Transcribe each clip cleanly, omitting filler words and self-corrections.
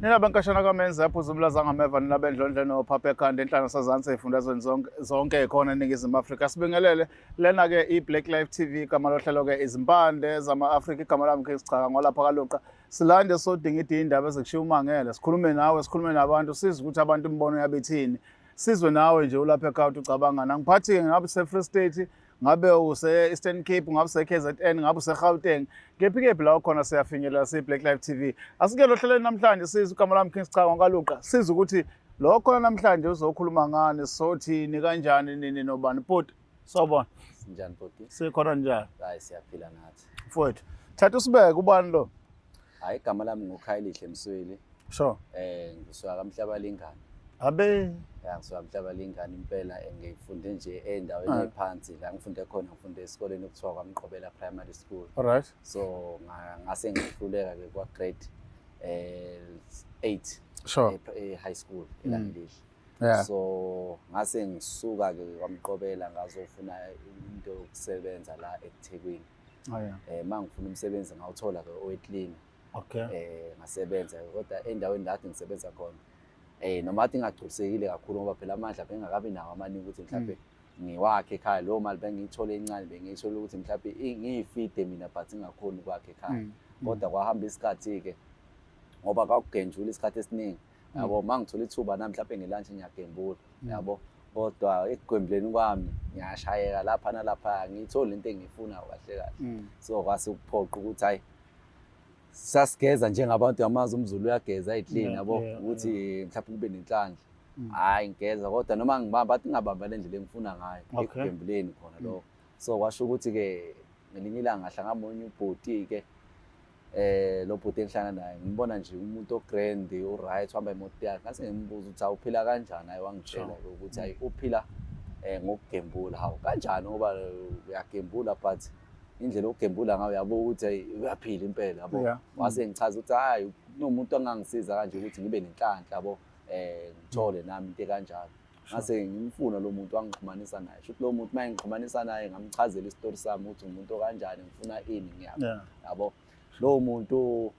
Nina bankashana kamenza yaphuzumula zangameva nilabendlondle nophapha ekhanda enhlanga sazansi ey'fundazweni zonke ekhona eNingizimu Afrika. Sibingelele lena-ke i-Black Life TV igama lohlelo-ke izimpande zama-Afrika. Igama lami Kingsichaka ngolapha kaLuqa. Silande sodinga iy'ndaba ezikushiya umangele. Sikhulume nawe, sikhulume nabantu, sizwe ukuthi abantu imibono yabo ithini. Sizwe nawe nje ulapha ekhaya ukuthi ucabangani. Angiphathi-ke ngabe use-Free State, ngabe use-Eastern Cape, ngabe use-KZN, ngabe use-Gauteng. Kephi la khona siyafinyelela si-Black Life TV. Asike lo hlelweni namhlanje sizwe igama lami Kingsichaka ngakaLuqa. Sizwe ukuthi lo khona namhlanje uzokhuluma ngani, sothini, kanjani, nini nobani. Bhuti, sawubona. Sinjani bhuti? Sikhona njani? Hayi siyaphila nathi. Mfowethu, thatha usibeke ubani lo? Hayi igama lami nguKhayelihle Msweli. Sure. Ngisuka kaMhlabalingani. Abe. Ya ngisuka kaMhlabalingani impela ngifunde nje endaweni ephansi la ngifunde khona ngifunde esikoleni okuthiwa kwaMqobela Primary School. Alright. So ngase ngihluleka ke kwa grade 8. Sure. High school eLangelihle. Yeah. So ngase ngisuka ke kwaMqobela ngazofuna into yokusebenza la eThekwini. Oh yeah. Mangifuna umsebenzi ngawuthola ke owetlini. Okay. Ngasebenza kodwa endaweni la ngisebenza khona noma athi ngagculisekile kakhulu ngoba phela amandla bengakabi nawo amaningi ukuthi mhlawumbe ngiwakhe ekhaya lo mali bengiyithola encane bengiyithola ukuthi mhlawumbe ngiyifide mina but ingakhoni kwakhe ekhaya kodwa kwahamba isikhathi ke ngoba kwakugenjula isikhathi esiningi yabo mangithola ithuba nami mhlawumbe ngelunch ngiyagembula yabo kodwa ekugwembleni kwami ngiyashayeka lapha nalapha ngiyithola into engiyifuna kahle kahle so kwase ukuphoqa ukuthi hayi sasigeza njengabantu yamazi umZulu uyageza eklini yabo ukuthi mhlawumbe kube nenhlanhla hayi ngigeza kodwa noma ngibamba athi ngabamba le ndlela engifuna ngayo ekugembuleni khona lo so kwasho ukuthi ke ngelinye ilanga ngahlanga ngamunye ubhuti ke lo bhuti engihlanga naye ngibona nje umuntu ogrand uright uhamba imoto yakhe ngase ngimbuza ukuthi awuphila kanjani hayi wangitshela ukuthi hayi uphila ngokugembula hawu kanjani ngoba uyagembula but indlela okugembula ngayo yabo ukuthi uyaphila impela yabo wase ngichaza ukuthi hayi kunomuntu angangisiza kanje ukuthi ngibe nenhlanhla yabo ngithole nami into kanjalo ngase ngimfuna lo muntu wangixhumanisa naye futhi lo muntu mayengixhumanisa naye ngamchazela isitori sami ukuthi umuntu kanjani ngifuna ini ngiyabo yabo lo muntu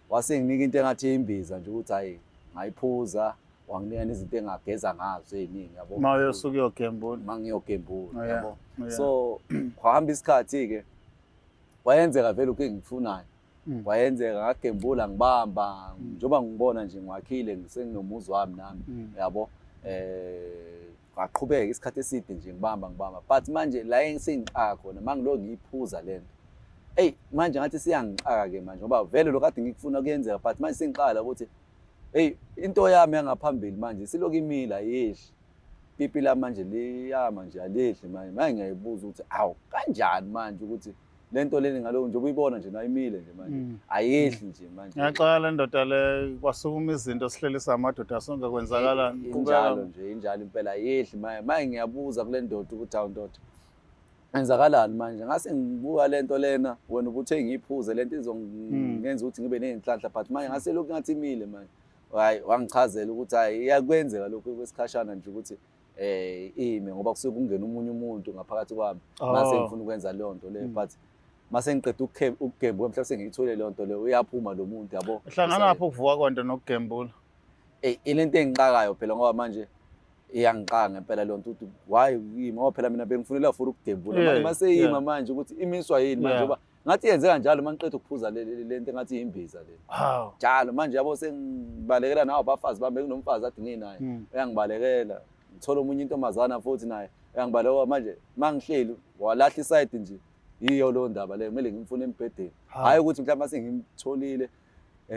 wase nginika into engathi imbiza nje ukuthi hayi ngayiphuza wanginika nezinto engageza ngazo eziningi yabo maye usuke uyogembula mangiyogembula yabo so kwahamba isikhathi ke wayenzeka vele ukuthi ngifunayo wayenzeka ngagembula ngibamba njoba ngibona nje ngiwakhile ngisenginomuzi wami nami yabo kwaqhubeka isikhathi eside nje ngibamba but manje la engisengixaka khona mangilo ngiyiphuza lento manje ngathi siyangixaka ke manje ngoba vele lo kade ngikufuna kuyenzeka but manje sengiqala ukuthi into yami yangaphambili manje siloku imila yehli pipi la manje liyama nje alehli manje ngiyayibuza ukuthi awu kanjani manje ukuthi lento leni ngalo nje ubuyibona nje nayo imile nje manje ayehli nje manje ngiyaxala ndoda le kwasukuma izinto sihlelisa amadoda sonke kwenzakala injalo nje injalo impela ayehli manje ngiyabuza kule ndoda ukuthi awu ndoda enzakalani manje ngase ngibuka lento lena wena ubuthe ngiyiphuze lento izongenza ukuthi ngibe nenhlanhla but manje ngase lokhu ngathi imile manje hayi wangichazela ukuthi hayi iyakwenzeka lokho kwesikhashana nje ukuthi ime ngoba kusuke kungena umunye umuntu ngaphakathi kwami mase ngifuna ukwenza leyo nto le but mase ngiqeda ukugembula mhlawumbe sengiyithole leyo nto le uyaphuma lo muntu yabo hlangana lapho ukuvuka konke nokugembula ilento engiqakayo phela ngoba manje iyangiqanga ngempela leyo nto ukuthi why yima ngoba phela mina bengifunela for ukugembula manje mase yima manje ukuthi imiswa yini manje ngoba ngathi yenzeka njalo mangiqeda ukuphuza lento engathi imbiza le njalo manje yabo sengibalekela nawo abafazi bami bekunomfazi ade nginaye uyangibalekela ngithola umunye intombazana futhi naye uyangibaleka manje mangihleli walahla iside nje yiyo lo ndaba le kumele ngimfune embhedeni hayi ukuthi mhlawumbe mase ngimtholile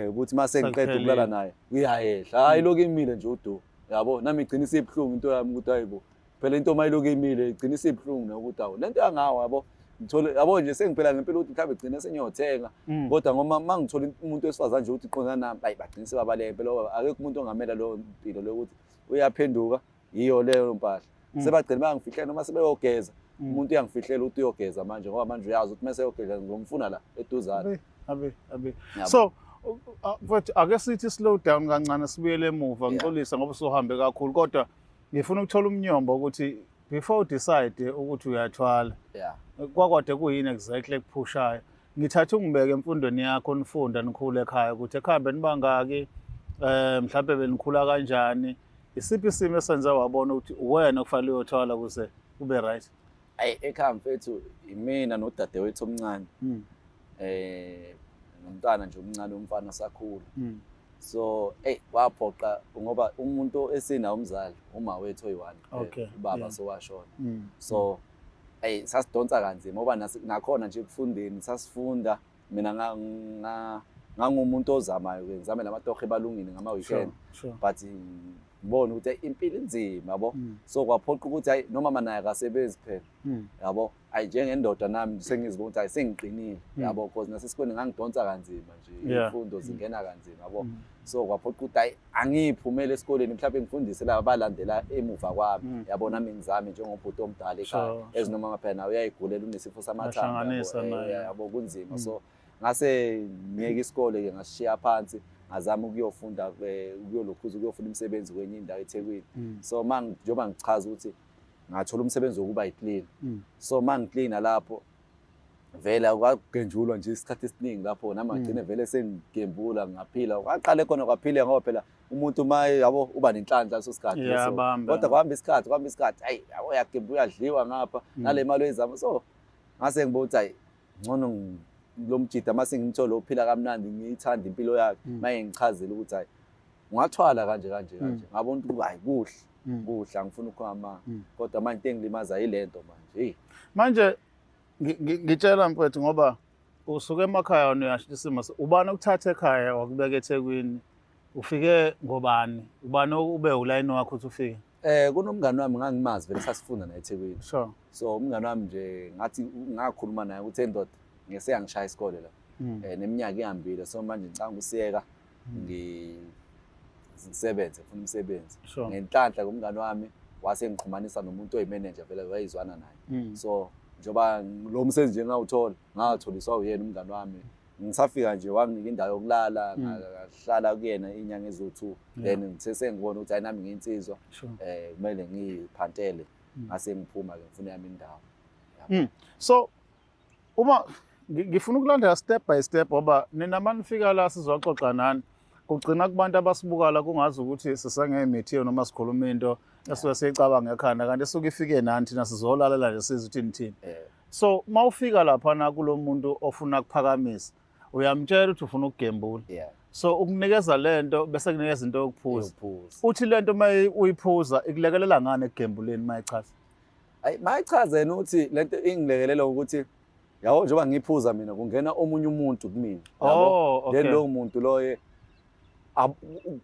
ukuthi mase ngiqeda ukulala naye uyayehla hayi lokho imile nje udo yabo nami igcina isibhlungu into yami ukuthi hayibo phela into mayiloko imile igcina isibhlungu nokuthi awu lento yangawo yabo ngithole yabo nje sengiphela ngempela ukuthi mhlawumbe igcina senyothenga kodwa ngoba mangithola umuntu wesifazane nje ukuthi iqonda nami hayi bagcina sebabale phela ngoba akekho umuntu ongamela lo mpilo lokuthi uyaphenduka yiyo leyo mpahla sebagcina bangifihlele noma sebeyogeza umuntu uyangifihlela ukuthi uyogeza manje ngoba manje uyazi ukuthi mase yogeza ngomfuna la eduzana abe so but ake sithi slow down kancane sibuyele emuva ngixolisa ngoba usuhambe kakhulu kodwa ngifuna ukuthola umnyombo ukuthi before decide ukuthi uyathwala kwakwade kuyini exactly ekuphushayo ngithatha ungibeke emfundweni yakho nifunda nikhule ekhaya ukuthi ekhambe nibangaki mhlawumbe benikhula kanjani, isiphi isimo esenze wabona ukuthi wena kufanele uyothwala ukuze ube right? Ayi ekhaya mfethu imina nodadewethu omncane. Nomntwana nje omncane umfana sakhula. So waphoqa ngoba umuntu esinawo umzali uma wethu oyi-1 ubaba sowashona. So sasidonsa kanzima ngoba nakhona nje ekufundeni sasifunda mina ngangumuntu ozamayo ngizame lamatoho ebalungile ngama-weekend but ngibona ukuthi impilo inzima yabo. So kwaphoqa ukuthi hayi noma manje akasebenzi phela yabo njengendoda nami sengizibona ukuthi hayi sengiqinile yabo because nasesikoleni ngangidonsa kanzima nje imfundo zingena kanzima yabo. So kwaphoqa ukuthi hayi angiphumele esikoleni mhlawumbe ngifundise laba balandela emuva kwami yabo nami ngizame njengobhuti omdala ekhaya ezinoma phela nawe uyayigulela unesifo samathambo yabo kunzima. So ngase ngiyeke isikole ke ngashiya phansi ngazama ukuyofunda ukuyolokhuza ukuyofuna umsebenzi kwenye indawo eThekwini. So njengoba ngichaza ukuthi ngathola umsebenzi wokuba yi-clean. So ngicleana lapho vele kwagenjulwa nje isikhathi esiningi lapho nami ngagcine vele sengigembula ngaphila. Kwaqale khona kwaphila ngoba phela umuntu maye yabo uba nenhlanhla leso sikhathi leso. Kodwa kwahamba isikhathi hayi yabo yagembula uyadliwa ngapha nale mali oyizama. So ngase ngibona ukuthi hayi ngcono lo mjida mase ngimthola ophila kamnandi ngiyithanda impilo yakhe maye ngichazela ukuthi hayi ungathwala kanje ngabona ukuthi hayi kuhle angifuni ukuhamba kodwa manje into engilimaza yilento manje. Manje ngitshela mfethu ngoba usuke emakhaya uyasho isimo ubani ukuthatha ekhaya wakubeka eThekwini ufike ngobani ubani ube ulayini wakho ukuthi ufike? Kunomngani wami ngangimazi vele sasifunda naye eThekwini. So umngani wami nje ngathi ngakhuluma naye ukuthi endoda ngeseyangishaya isikole la neminyaka ihambile. So manje ngicanga usiyeka ngisebenze ngifuna umsebenzi ngenhlanhla kumngani wami wase ngiqhumanisa nomuntu oyimanager vele wayizwana naye. So njoba lo msebenzi nje ngawuthola ngatholiswa uyena umngani wami ngisafika nje wanginika indawo yokulala ngahlala kuyena inyanga ezo2 then ngithe sengibona ukuthi ayinami nginsizwa kumele ngiphantele ngase ngiphuma ke ngifuna yami indawo. So uma ngifuna ukulandela step by step ngoba nina manifika la sizoxoxa nani kugcina kubantu abasibuka la kungazi ukuthi sisangemithi noma sikhuluma into esuke siyicabanga ekhanda kanti esuke ifike nani thina sizolalela nje sizithini thini. So mawufika lapha na kulomuntu ofuna ukuphakamisa uyamtshela ukuthi ufuna ukugembula. So ukunikeza lento bese kunikeza into yokuphuza. Uthi lento maye uyiphuza ikulekelela ngani ekugembuleni mayichaza? Mayichazeni ukuthi lento ingilekelela ukuthi yabo njengoba ngiphuza mina kungena omunye umuntu kumina yabo then lo muntu loye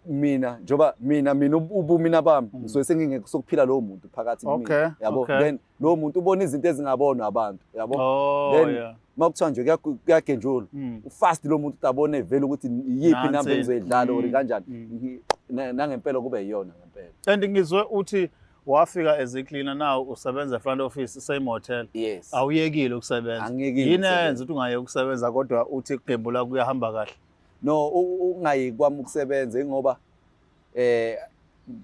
mina njengoba mina ubumina bami ngisuke sengingeke sokuphila lo muntu phakathi kimi yabo then lo muntu ubona izinto ezingabonwa abantu yabo then makuthiwa nje kuyagenjula ufast lo muntu utabone vele ukuthi yipi number engizoyidlala or kanjani nangempela kube yiyona ngempela. And ngizwe uthi wafika as a cleaner now usebenza front office same hotel. Yes. Awuyekile ukusebenza. Yini yenza ukuthi ungayeki ukusebenza kodwa uthi ukugembula kuyahamba kahle? No ungayiki kwami ukusebenza ngoba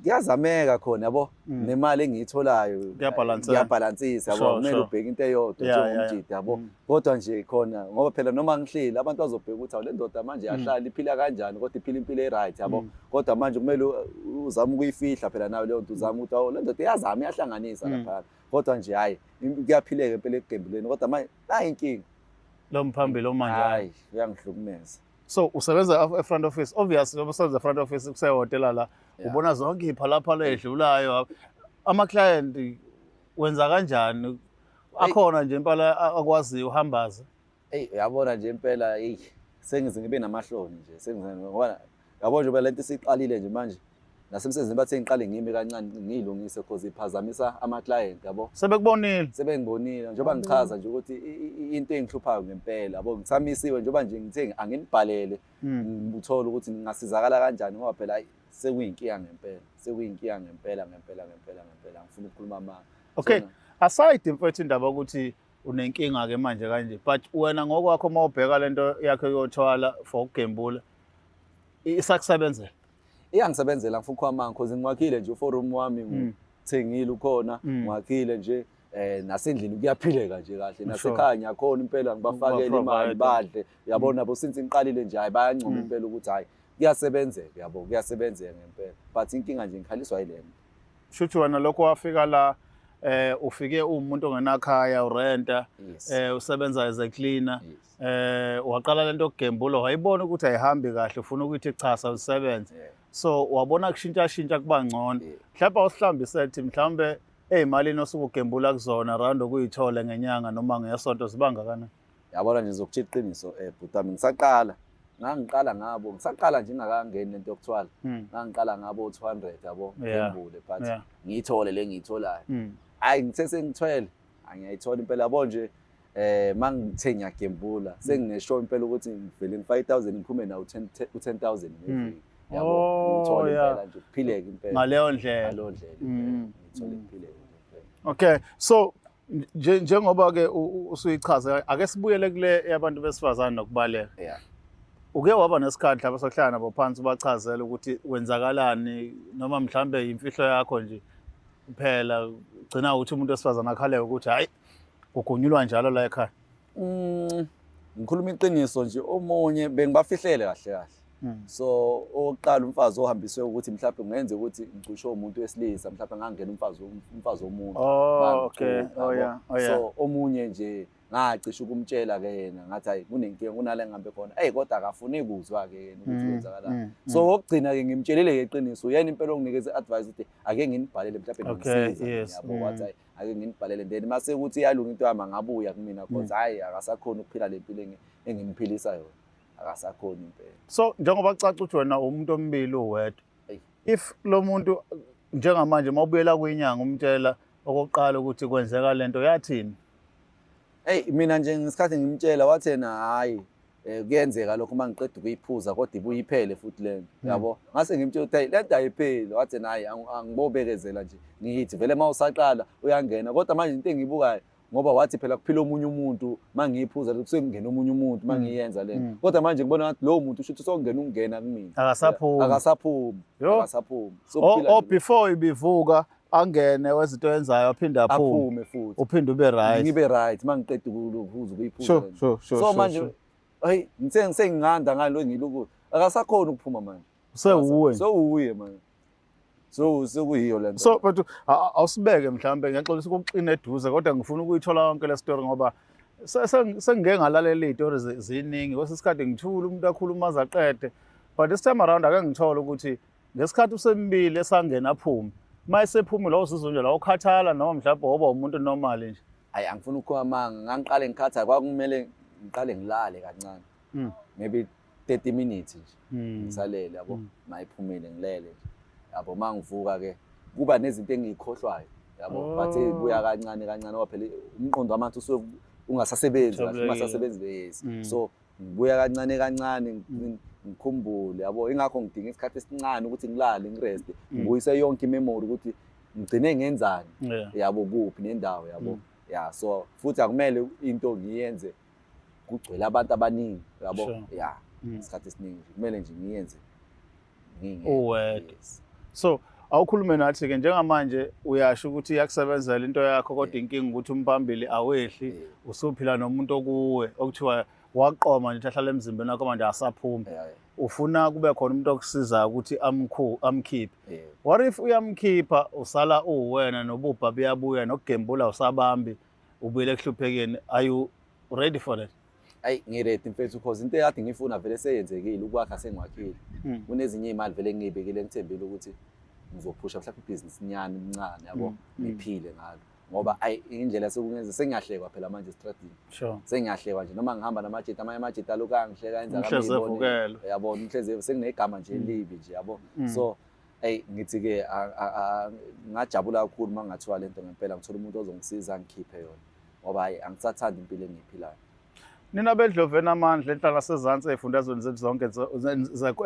kuyazameka khona yabo nemali engiyitholayo ngiyabalansisa yabo kumele ubheke into eyodwa njengomjida yabo kodwa nje khona ngoba phela noma ngihlile abantu bazobheka ukuthi awu le ndoda manje yahlala iphila kanjani kodwa iphila impilo e-right yabo kodwa manje kumele uzame ukuyifihla phela nawe leyo nto uzame ukuthi awu le ndoda iyazama iyahlanganisa lapha kodwa nje hayi kuyaphileka impela ekugembuleni kodwa manje hayi inkinga lo mphambili omanje hayi uyangihlukumeza. So usebenza e-front office obviously uma usebenza e-front office kusehotela la ubona zonke iphalaphala edlulayo ama-client wenza kanjani akhona nje impela akwaziyo uhambaza? Yabona nje impela sengize ngibe namahloni nje sengize ngoba yabo nje lento siqalile nje manje nasemsebenzini bathe ngiqale ngimi kancane ngilungise because iphazamisa ama-client yabo sebengibonile njengoba ngichaza nje ukuthi into engihluphayo ngempela yabo ngithamisiwe njengoba nje ngithe anginibhalele ngithola ukuthi ngingasizakala kanjani ngoba phela sekuyinkinga ngempela ngifuna ukukhuluma amanga. Okay, aside mfethu indaba ukuthi unenkinga ke manje kanje but wena ngokwakho mawubheka lento yakhe yothwala for ukugembula isakusebenzela? Iyangisebenzela ngifuna ukukhuluma because ngiwakhile nje uforum wami ngithengile ukhona ngiwakhile nje nasendlini kuyaphileka nje kahle nasekhaya ngiyakhona impela ngibafakela imali badle yabona nabo since ngiqalile nje hayi bayancoma impela ukuthi hayi kuyasebenzeka yabo kuyasebenzeka ngempela but inkinga nje ngikhaliswa yilento Shuthi wena lokho wafika la ufike umuntu ongenakhaya urenta yes usebenza as a cleaner yes waqala lento okugembula wayibona ukuthi ayihambi kahle ufuna ukuthi cha sawusebenza yeah so wabona kushintsha kuba ngcono yeah. mhlawumbe awusihlambise ethi mhlawumbe ezimalini osuke ugembula kuzona around okuyithole ngenyanga noma ngesonto zibanga kana yabona nje zokuthi iqiniso butami ngisaqala ngabo ngisaqala nje ngakangeni lento yokuthwala ngangiqala ngabo 200 yabo ngembule but ngiyithole le ngiyitholayo hayi ngithe sengithwele angiyayithola impela yabo nje mangithe ngiyagembula sengineshow impela ukuthi ngivele 5000 ngiphume nawo 10000 ngeviki yabo ngithola impela nje kuphileke impela ngaleyo ndlela ngithola kuphileke okay so njengoba ke usuyichaza ake sibuyele kule yabantu besifazane nokubaleka yeah uke waba nesikhathi lapho sokuhlala nabo phansi ubachazela ukuthi kwenzakalani noma mhlambe imfihlo yakho nje kuphela ugcina ukuthi umuntu wesifazane akhale ukuthi hayi kugunyulwa njalo la ekhaya ngikhuluma iqiniso nje omunye bengibafihlele kahle so oqala umfazi ohambiswe ukuthi mhlawumbe ngenze ukuthi ngicushe umuntu wesilisa mhlawumbe ngangena umfazi womuntu okay so omunye nje ngacisha ukumtshela ke yena ngathi hayi kunenkinga kunale ngihambe khona kodwa akafuni kuzwa ke yena ukuthi kwenzakalani so okugcina ke ngimtshelile ke iqiniso yena impela onginikeza advice ukuthi ake nginibhalele mhlawumbe ngisiza yabo wathi hayi ake nginibhalele then mase ukuthi iyalunga into yami ngabuya kumina because hayi akasakhona ukuphila lempilo engimphilisa yona akasakhona impela so njengoba caca ukuthi wena umuntu omibili uwedwa if lo muntu njengamanje mawubuyela kwinyanga umtshela okokuqala ukuthi kwenzeka lento yathini mina nje ngesikhathi ngimtshela wathena hayi kuyenzeka lokho mangiqeda ukuyiphuza kodwa ibuyiphele futhi lento yabo ngase ngimtshela ukuthi lento ayipheli wathena hayi angibobekezela nje ngithi vele mawusaqala uyangena kodwa manje into engiyibukayo ngoba wathi phela kuphila omunye umuntu mangiyiphuza lokho sekungena omunye umuntu mangiyenza lento kodwa manje ngibona ngathi lo muntu usho ukuthi sokungena kumina akasaphumi so before ibivuka angene wezinto enzayo aphinda aphume futhi uphinde ube right ngibe right mangiqeda ukuphuza ukuyiphuza sure so manje hey ngisenginganda ngalo engiluku akasakhona ukuphuma manje uye manje so sekuyiyo lento so but awusibeke mhlambe ngiyaqolisa ukuqina eduze kodwa ngifuna ukuyithola yonke le story ngoba sengike ngalalela izitori ziningi kwesisikhathi ngithula umuntu akhuluma azaqede but this time around ake ngithola ukuthi ngesikhathi usembili esangena aphume mayesephuma lo usizwe nje la ukhathala noma mhlawumbe ngoba umuntu normal nje hayi angifuni ukukhuluma ngangiqale ngikhathala kwakumele ngiqale ngilale kancane maybe 30 minutes nje ngisalele yabo mayiphumile ngilele yabo mangivuka ke kuba nezinto engiyikhohlwayo yabo bathe buya kancane ngoba phela umqondo wamantu usuke ungasasebenzi kahle masasebenzi yes so ngibuya kancane ngikhumbule yabo ingakho ngidinga isikhathi esincane ukuthi ngilale ngirest ngibuyise yonke imemory ukuthi ngigcine ngenzani yabo kuphi nendawo yabo so futhi akumele into ngiyenze kugcwele abantu abaningi yabo isikhathi esiningi kumele nje ngiyenze so awukhulume nathi ke njengamanje uyasho ukuthi iyakusebenzela into yakho kodwa inkinga ukuthi umphambili awehli usuphila nomuntu okuwe okuthiwa waqoma nje ahlala emzimbeni wakho manje asaphuma ufuna kube khona umuntu okusiza ukuthi amkhiphe what if uyamkhipha usala uwena nobubha buyabuya nokugembula usabambi ubuyele kuhluphekeni are you ready for that ayi ngiready mfethu because into ekade ngifuna vele seyenzekile ukwakha sengwakhile kunezinye imali vele ngiyibekile ngithembile ukuthi ngizophusha mhlawumbe ibusiness nyani incane yabo ngiphile ngalo ngoba indlela sokungenza sengiyahlekwa phela manje estradini sengiyahlekwa nje noma ngihamba namajeti amanye amajeti aloka ngihleka yenza kamibona yabo inhliziyo senginegama nje elibi nje yabo so ngithi ke ngajabula kakhulu mangathiwa lento ngempela ngithola umuntu ozongisiza ngikhiphe yona ngoba angisathanda impilo engiyiphilayo nina bedloveni amandla enhlala sezantsi ezifundazweni zethu zonke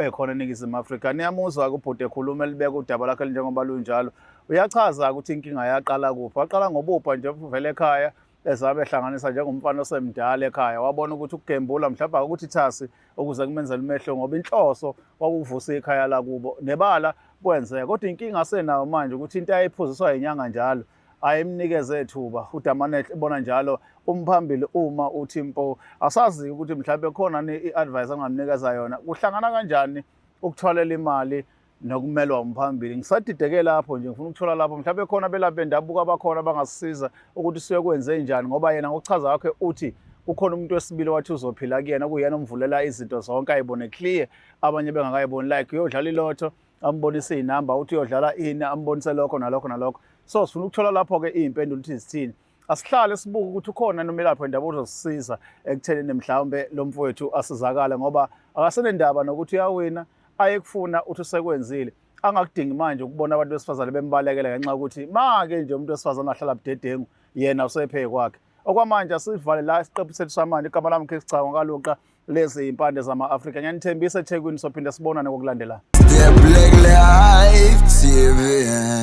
ekhona eNingizimu Afrika niyamuzwa kubhuti ekhuluma elibeka udaba lakhe njengoba lunjalo uyachaza ukuthi inkinga yaqala kuphi waqala ngobupha nje vele ekhaya ezabe ehlanganisa njengomfana osemdala ekhaya wabona ukuthi ukugembula mhlawumbe ukuthi thasi ukuze kumenzele imehlo ngoba inhloso kwakuvusa ekhaya la kubo nebala kwenzeka kodwa inkinga senayo manje ukuthi into ayiphuziswa inyanga njalo ayimnikeze ethuba uDamanethe ibona njalo umphambili uma uthi impo asazi ukuthi mhlawumbe khona iadvice angamnikeza yona kuhlangana kanjani ukuthwalela imali nokumelwa umphambili. Ngisadideke lapho nje, ngifuna ukuthola lapho mhlawumbe khona belaphi bendabuko abakhona bangasisiza ukuthi suke kwenze njani, ngoba yena ngokuchaza kwakhe uthi kukhona umuntu wesibili wathi uzophila kuyena, kuyena omvulela izinto zonke ayibone clear, abanye bengakayiboni, like uyodlala ilotho ambonise iy'namba, uthi uyodlala ini ambonise lokho nalokho nalokho. So sifuna ukuthola lapho-ke iy'mpendulo ukuthi zithini. Asihlale sibuke ukuthi ukhona nomelaphi wendabuko uzosisiza ekuthenini mhlawumbe lo mfowethu asizakale, ngoba akasenendaba nokuthi uyawina ayekufuna uthi usekwenzile. Angakudingi manje ukubona abantu besifazane bembalekela ngenxa yokuthi make nje umuntu wesifazane ahlala budedengu yena usephe kwakhe. Okwamanje asivale la isiqephu sethu samanje, igama lami Khezichaka Kaluqa, lezi impande zama-Afrika. Ngiyanithembisa eThekwini sophinde sibonane ngokulandelayo. The Black Life TV.